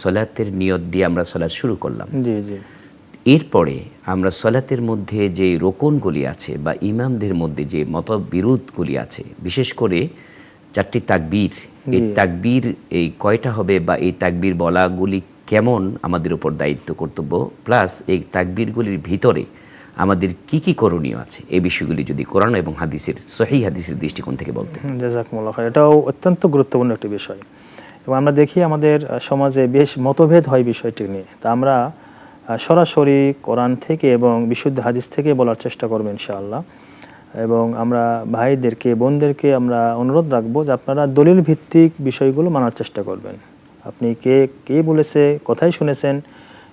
সলাতের নিয়ত দিয়ে আমরা সলাৎ শুরু করলাম, জি জি, এরপরে আমরা সলাতের মধ্যে যে রোকনগুলি আছে বা ইমামদের মধ্যে যে মতবিরোধগুলি আছে, বিশেষ করে 4টি তাকবীর, এই জি তাকবীর এই কয়টা হবে বা এই তাকবীর বলাগুলি কেমন আমাদের উপর দায়িত্ব কর্তব্য, প্লাস এই তাকবীরগুলির ভিতরে আমাদের কি কি করণীয় আছে, এই বিষয়গুলি যদি কোরআন এবং হাদিসের সহিহ হাদিসের দৃষ্টিকোণ থেকে বলতেন। জাযাকুমুল্লাহ খাইর। এটাও অত্যন্ত গুরুত্বপূর্ণ একটি বিষয় এবং আমরা দেখি আমাদের সমাজে বেশ মতভেদ হয় বিষয়টি নিয়ে। তা আমরা সরাসরি কোরআন থেকে এবং বিশুদ্ধ হাদিস থেকে বলার চেষ্টা করব ইনশাআল্লাহ। এবং আমরা ভাইদেরকে বোনদেরকে আমরা অনুরোধ রাখবো যে আপনারা দলিল ভিত্তিক বিষয়গুলো মানার চেষ্টা করবেন। আপনি কে বলেছে, কোথায় শুনেছেন,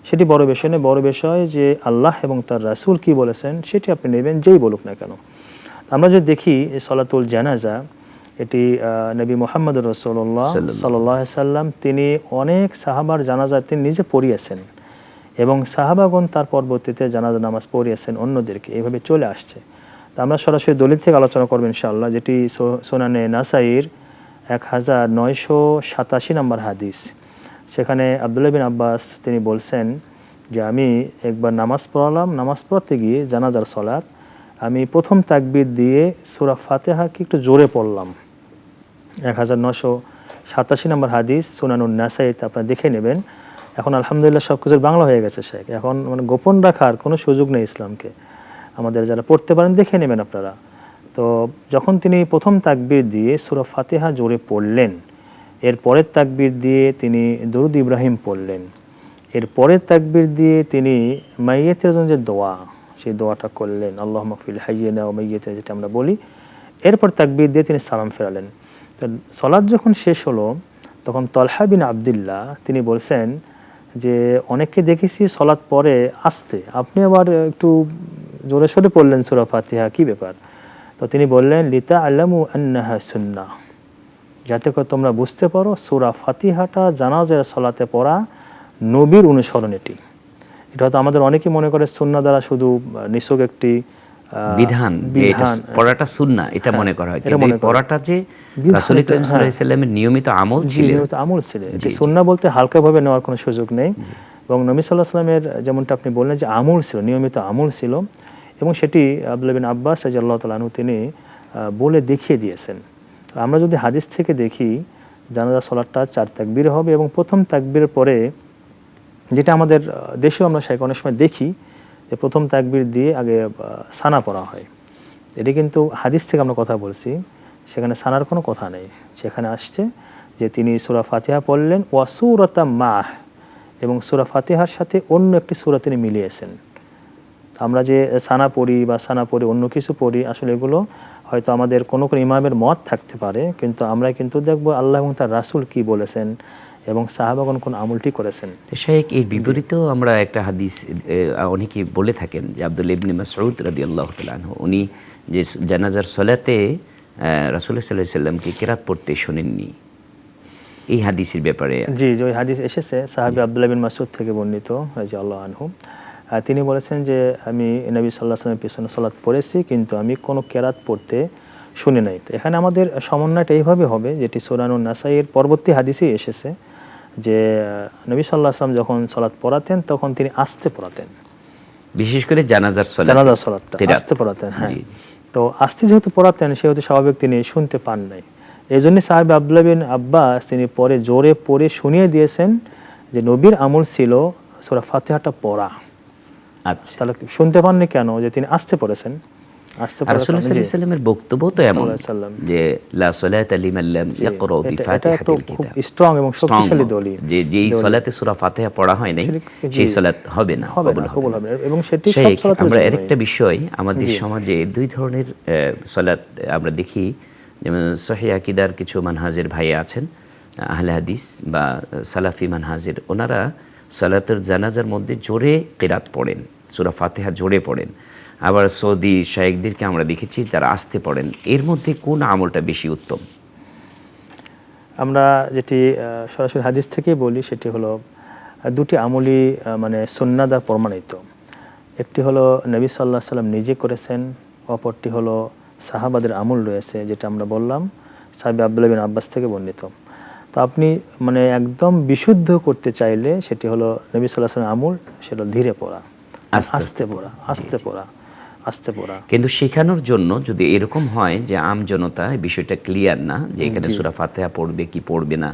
সেটি বড় বিষয় নয়। বড় বিষয় যে আল্লাহ এবং তার রাসূল কি বলেছেন সেটি আপনি নেবেন, যেই বলুক না কেন। আমরা যদি দেখি সলাতুল জানাজা, এটি নবী মুহাম্মদ রাসূলুল্লাহ সাল্লাল্লাহু আলাইহি সাল্লাম তিনি অনেক সাহাবার জানাজা তিনি নিজে পড়িয়েছেন এবং সাহাবাগণ তার পরবর্তীতে জানাজা নামাজ পড়িয়েছেন অন্যদেরকে, এইভাবে চলে আসছে। তা আমরা সরাসরি দলিল থেকে আলোচনা করব ইনশাআল্লাহ, যেটি সুনানে নাসাইর 1987 নম্বর হাদিস। সেখানে আব্দুল্লাহ বিন আব্বাস তিনি বলছেন যে আমি একবার নামাজ পড়ালাম, নামাজ পড়তে গিয়ে জানাজার সলাত আমি প্রথম তাকবীর দিয়ে সূরা ফাতিহাকে একটু জোরে পড়লাম। 1987 নম্বর হাদিস সুনানুন নাসাইতে আপনারা দেখে নেবেন। এখন আলহামদুলিল্লাহ সব কিছুর বাংলা হয়ে গেছে শেখ, এখন মানে গোপন রাখার কোনো সুযোগ নেই ইসলামকে। আমাদের যারা পড়তে পারেন দেখে নেবেন আপনারা। তো যখন তিনি প্রথম তাকবীর দিয়ে সূরা ফাতিহা জোরে পড়লেন, এর পরের তাকবীর দিয়ে তিনি দরুদ ইব্রাহিম পড়লেন, এর পরের তাকবীর দিয়ে তিনি মাইয়িতের জন্য যে দোয়া, সেই দোয়াটা করলেন, আল্লাহুম্মা গফির হাইয়িনা ওয়া মাইয়িতিনা, যেটা আমরা বলি। এরপর তাকবীর দিয়ে তিনি সালাম ফেরালেন। তো সলাৎ যখন শেষ হলো তখন তলহা বিন আব্দুল্লাহ তিনি বলছেন যে অনেককে দেখেছি সলাৎ পরে আস্তে, আপনি আবার একটু জোরে সোরে পড়লেন সূরা ফাতিহা, কি ব্যাপার? তো তিনি বললেন লিতাআলামু আন্নাহা সুন্নাহ, যাতে করে তোমরা বুঝতে পারো সূরা ফাতিহাটা জানাজার সলাতে পড়া নবীর অনুসরণ। এটা হয়তো আমাদের অনেকেই মনে করে সুন্নাহ দ্বারা শুধু নিছক একটি বিধান, পড়াটা সুন্নাহ এটা মনে করা হয়, কিন্তু এই পড়াটা যে রাসূল করিম সাল্লাল্লাহু আলাইহি সাল্লামের নিয়মিত আমল ছিল, এটি সুন্নাহ বলতে হালকাভাবে নেওয়ার কোনো সুযোগ নেই। এবং নবী সাল্লাল্লাহু আলাইহি সাল্লামের যেমনটা আপনি বললেন যে আমল ছিল, নিয়মিত আমল ছিল, এবং সেটি আব্দুল্লাহ বিন আব্বাস রাদিয়াল্লাহু তাআলা আনহু তিনি বলে দেখিয়ে দিয়েছেন। আমরা যদি হাদিস থেকে দেখি জানাজা সালাতটা 4 তাকবীর হবে এবং প্রথম তাকবীরের পরে, যেটা আমাদের দেশেও আমরা অনেক সময় দেখি যে প্রথম তাকবীর দিয়ে আগে সানা পড়া হয়। এটি কিন্তু হাদিস থেকে আমরা কথা বলছি, সেখানে সানার কোনো কথা নেই। সেখানে আসছে যে তিনি সূরা ফাতিহা পড়লেন ওয়া সূরাতা মাহ, এবং সূরা ফাতিহার সাথে অন্য একটি সূরা তিনি মিলিয়েছেন। আমরা যে সানা পড়ি বা সানা পড়ি অন্য কিছু পড়ি, আসলে এগুলো হয়তো আমাদের কোনো ইমামের মত থাকতে পারে, কিন্তু আমরা কিন্তু দেখব আল্লাহ এবং তার রাসূল কি বলেছেন এবং সাহাবাগণ কোন আমলটি করেছেন। শেখ এর বিপরীতেও আমরা একটা হাদিস অনেকেই বলে থাকেন যে আব্দুল্লাহ ইবনে মাসউদ রাদিয়াল্লাহু তাআলা আনহু উনি যে জানাজার সলাতে রাসূল সাল্লাল্লাহু আলাইহি সাল্লামকে কিরাত পড়তে শুনেননি, এই হাদিসের ব্যাপারে। জি, ওই হাদিস এসেছে সাহাবী আব্দুল্লাহ বিন মাসউদ থেকে বর্ণিত রাদিয়াল্লাহু আনহু। তিনি বলেছেন যে আমি নবী সাল্লাল্লাহু আলাইহি ওয়াসাল্লামের পিছনে সালাত পড়েছি, কিন্তু আমি কোনো কিরাত পড়তে শুনি নাই। তো এখানে আমাদের সমন্বয়টা এইভাবে হবে, যেটি সুনানুন নাসাইয়ের পরবর্তী হাদিসেই এসেছে যে নবী সাল্লাল্লাহু আলাইহি ওয়াসাল্লাম যখন সালাত পড়াতেন তখন তিনি আস্তে পড়াতেন, বিশেষ করে জানাজার সালাতটা আস্তে পড়াতেন। হ্যাঁ, তো আস্তে যেহেতু পড়াতেন সেহেতু স্বাভাবিক তিনি শুনতে পান নাই। এই জন্য সাহাবী আব্দুল্লাহ বিন আব্বাস তিনি পরে জোরে পড়ে শুনিয়ে দিয়েছেন যে নবীর আমল ছিল সূরা ফাতিহাটা পড়া। আচ্ছা, তাহলে শুনতে পাননি কেন? যে তিনি আস্তে পড়েছেন। রাসূল সাল্লাল্লাহু আলাইহি সাল্লামের বক্তব্য তো এমন যে লা সালাতা লিমান লাম ইয়াকরা বিফাতিহাতিল কিতাব, খুব স্ট্রং এবং শক্তিশালী দলিল, যে যেই সালাতে সূরা ফাতিহা পড়া হয় নাই সেই সালাত হবে না, কবুল হবে না। এবং সেটি সব সালাতের জন্য। আমরা আরেকটা বিষয়, আমাদের সমাজে দুই ধরনের সালাত আমরা দেখি, যেমন সহিহ আকীদার কিছু মানহাজের ভাই আছেন, আহলে হাদিস বা সালাফি মানহাজের, ওনারা সালাতুল জানাজার মধ্যে জোরে কিরাত পড়েন, সূরা ফাতিহা জোরে পড়েন। আবার সৌদি শায়েখদেরকে আমরা দেখেছি তারা আস্তে পড়েন। এর মধ্যে কোন আমলটা বেশি উত্তম? আমরা যেটি সরাসরি হাদিস থেকে বলি সেটি হলো দুটি আমলই মানে সুন্নাহ দ্বারা প্রমাণিত। একটি হলো নবী সাল্লাল্লাহু আলাইহি সাল্লাম নিজে করেছেন, অপরটি হলো সাহাবাদের আমল রয়েছে, যেটা আমরা বললাম সাহাবী আব্দুল্লাহ বিন আব্বাস থেকে বর্ণিত। তো তো আপনি মানে একদম বিশুদ্ধ করতে চাইলে সেটি হলো নবী সাল্লাল্লাহু আলাইহি ওয়াসাল্লাম আমল, সেটা ধীরে পড়া, আস্তে পড়া, আস্তে পড়া, আস্তে পড়া। কিন্তু শেখানোর জন্য যদি এরকম হয় যে আম জনতা এই বিষয়টা ক্লিয়ার না যে এখানে সূরা ফাতিহা পড়বে কি পড়বে না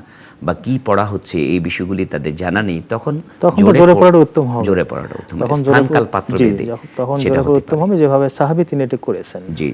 বা কি পড়া হচ্ছে এই বিষয়গুলি তাদের জানা নেই, তখন তো জোরে পড়াটা উত্তম হবে। জোরে পড়াটা উত্তম, তখন স্থান কাল পাত্র ভেদে তখন জোরে পড়া উত্তম হবে, যেভাবে সাহাবী তিনি এটা করেছেন। জি।